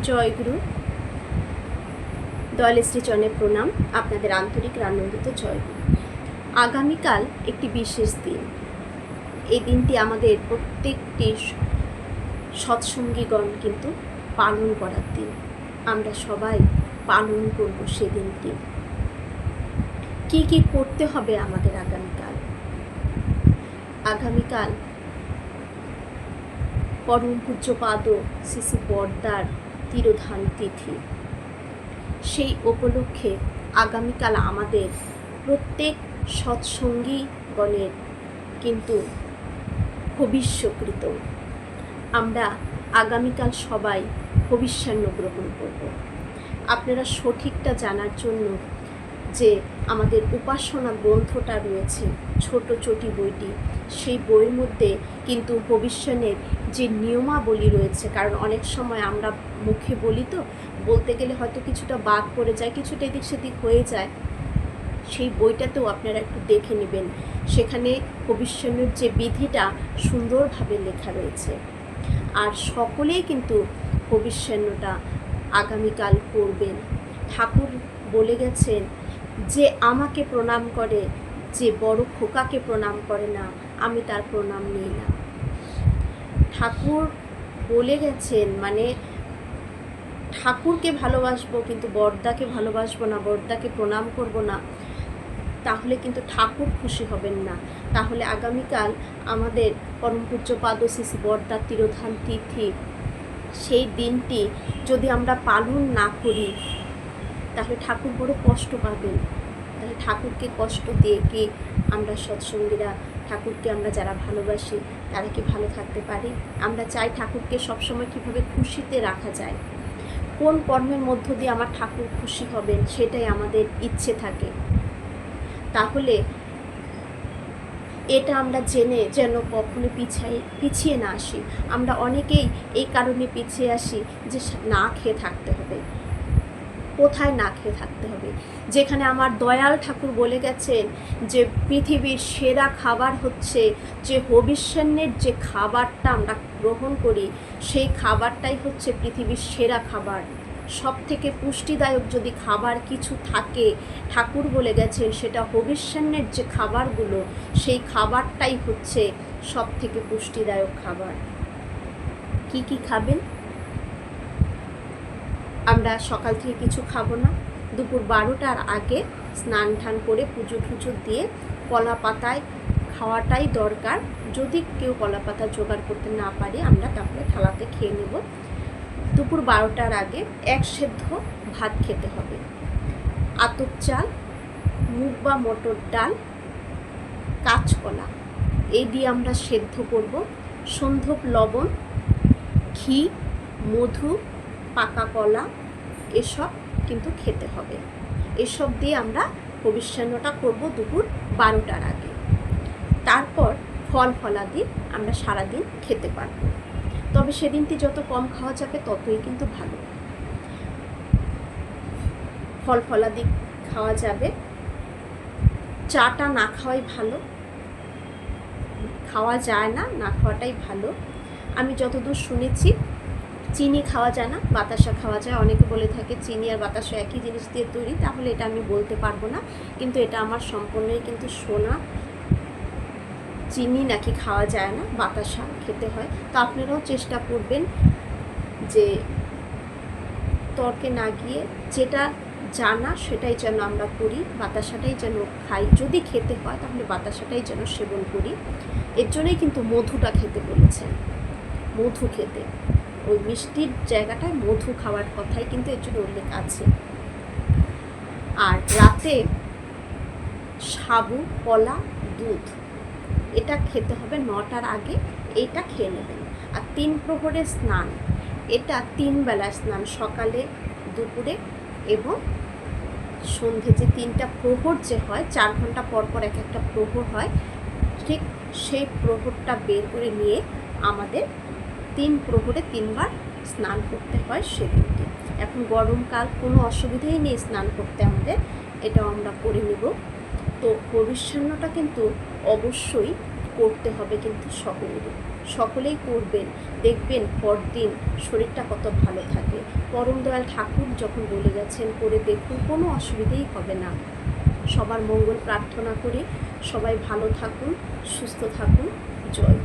জয়গুরু দয়াল শ্রীচরণে প্রণাম। আপনাদের আন্তরিক আনন্দিত জয়গুরু। আগামীকাল একটি বিশেষ দিন। এই দিনটি আমাদের প্রত্যেকটি সৎসঙ্গীগণ কিন্তু পালন করার দিন। আমরা সবাই পালন করব সেদিনটি। কি কি করতে হবে আমাদের আগামীকাল পরম পূজ্যপাদ শ্রী শ্রী বড়দার তিরোধান তিথি। সেই উপলক্ষে আগামীকাল আমাদের প্রত্যেক সৎসঙ্গীগণের কিন্তু ভবিষ্যকৃত। আমরা আগামীকাল সবাই ভবিষ্যান্ন গ্রহণ করব। আপনারা সঠিকটা জানার জন্য যে আমাদের উপাসনা গ্রন্থটা রয়েছে, ছোট চটি বইটি, সেই বইয়ের মধ্যে কিন্তু ভবিষ্যণের যে নিয়মাবলী রয়েছে, কারণ অনেক সময় আমরা মুখে বলি তো, বলতে গেলে হয়তো কিছুটা বাদ পড়ে যায়, কিছুটা এদিক সেদিক হয়ে যায়। সেই বইটাতেও আপনারা একটু দেখে নেবেন, সেখানে ভবিষ্যণের যে বিধিটা সুন্দরভাবে লেখা রয়েছে। আর সকলেই কিন্তু ভবিষ্যণটা আগামীকাল করবেন। ঠাকুর বলে গেছেন যে আমাকে প্রণাম করে, যে বড় খোকাকে প্রণাম করে না, আমি তার প্রণাম নিই না। ঠাকুর বলে গেছেন, মানে ঠাকুরকে ভালোবাসবো কিন্তু বড়দাকে ভালোবাসবো না, বড়দাকে প্রণাম করব না, তাহলে কিন্তু ঠাকুর খুশি হবেন না। তাহলে আগামীকাল আমাদের পরম পূজ্যপাদ শ্রী শ্রী বড়দার তিরোধান তিথি, সেই দিনটি যদি আমরা পালন না করি তাহলে ঠাকুর বড় কষ্ট পাবেন। তাহলে ঠাকুরকে কষ্ট দিয়ে কি আমরা সৎসঙ্গীরা, ঠাকুরকে আমরা যারা ভালোবাসি তারা কি ভালো থাকতে পারি? আমরা চাই ঠাকুরকে সবসময় কীভাবে খুশিতে রাখা যায়, কোন কর্মের মধ্য দিয়ে আমার ঠাকুর খুশি হবেন সেটাই আমাদের ইচ্ছে থাকে। তাহলে এটা আমরা জেনে যেন কখনো পিছিয়ে না আসি। আমরা অনেকেই এই কারণে পিছিয়ে আসি যে না খেয়ে থাকতে হবে। কোথায় না খেয়ে থাকতে হবে? যেখানে আমার দয়াল ঠাকুর বলে গেছেন যে পৃথিবীর সেরা খাবার হচ্ছে যে ভবিষ্যণের যে খাবারটা আমরা গ্রহণ করি, সেই খাবারটাই হচ্ছে পৃথিবীর সেরা খাবার। সব থেকে পুষ্টিদায়ক যদি খাবার কিছু থাকে, ঠাকুর বলে গেছেন সেটা ভবিষ্যণের যে খাবারগুলো, সেই খাবারটাই হচ্ছে সব থেকে পুষ্টিদায়ক খাবার। কি কি খাবেন? আমরা সকাল থেকে কিছু খাবো না। দুপুর 12টার আগে স্নান টান করে পুজো টুজো দিয়ে কলা পাতায় খাওয়াটাই দরকার। যদি কেউ কলা পাতা জোগাড় করতে না পারে আমরা তাহলে থালাতে খেয়ে নেব। দুপুর 12টার আগে 1 সেদ্ধ ভাত খেতে হবে। আতপ চাল, মুগ বা মটর ডাল, কাঁচকলা, এই দিয়ে আমরা সেদ্ধ করব। সন্ধব লবণ, ঘি, মধু, পাকা কলা, এসব কিন্তু খেতে হবে। এসব দিয়ে আমরা ভবিষ্যান্নটা করব দুপুর 12টার আগে। তারপর ফল ফলাদি আমরা সারাদিন খেতে পারবো। তবে সেদিনটি যত কম খাওয়া যাবে ততই কিন্তু ভালো। ফল ফলাদি খাওয়া যাবে। চাটা না খাওয়াই ভালো, খাওয়া যায় না, না খাওয়াটাই ভালো। আমি যতদূর শুনেছি চিনি খাওয়া যায় না, বাতাসা খাওয়া যায়। অনেকে বলে থাকে চিনি আর বাতাসা একই জিনিস দিয়ে তৈরি, তাহলে এটা আমি বলতে পারবো না, কিন্তু এটা আমার সম্পূর্ণই কিন্তু শোনা। চিনি নাকি খাওয়া যায় না, বাতাসা খেতে হয়। তো আপনারাও চেষ্টা করবেন যে তর্কে না গিয়ে যেটা জানা সেটাই যেন আমরা করি, বাতাসাটাই যেন খাই। যদি খেতে হয় তাহলে বাতাসাটাই যেন সেবন করি। এর জন্যই কিন্তু মধুটা খেতে বলেছেন, মধু খেতে। ওই মিষ্টির জায়গাটায় মধু খাওয়ার কথাই কিন্তু এর জন্য উল্লেখ আছে। আর রাতে সাবু, কলা, দুধ, এটা খেতে হবে 9টার আগে, এইটা খেয়ে নেবেন। আর 3 প্রহরের স্নান, এটা 3 বেলা স্নান, সকালে, দুপুরে এবং সন্ধে। যে 3টা প্রহর যে হয়, 4 ঘন্টা পর পর এক একটা প্রহর হয়, ঠিক সেই প্রহরটা বের করে নিয়ে আমাদের 3 প্রহরে 3 বার স্নান করতে হয় সেদিনটি। এখন গরমকাল, কোনো অসুবিধাই নেই স্নান করতে আমাদের, এটাও আমরা করে নেব। তো ভবিষ্যান্নটা কিন্তু অবশ্যই করতে হবে, কিন্তু সকলেই করবেন। দেখবেন পরদিন শরীরটা কত ভালো থাকে। পরম দয়াল ঠাকুর যখন বলে গেছেন করে দেখুন, কোনো অসুবিধেই হবে না। সবার মঙ্গল প্রার্থনা করে সবাই ভালো থাকুন, সুস্থ থাকুন। জয়।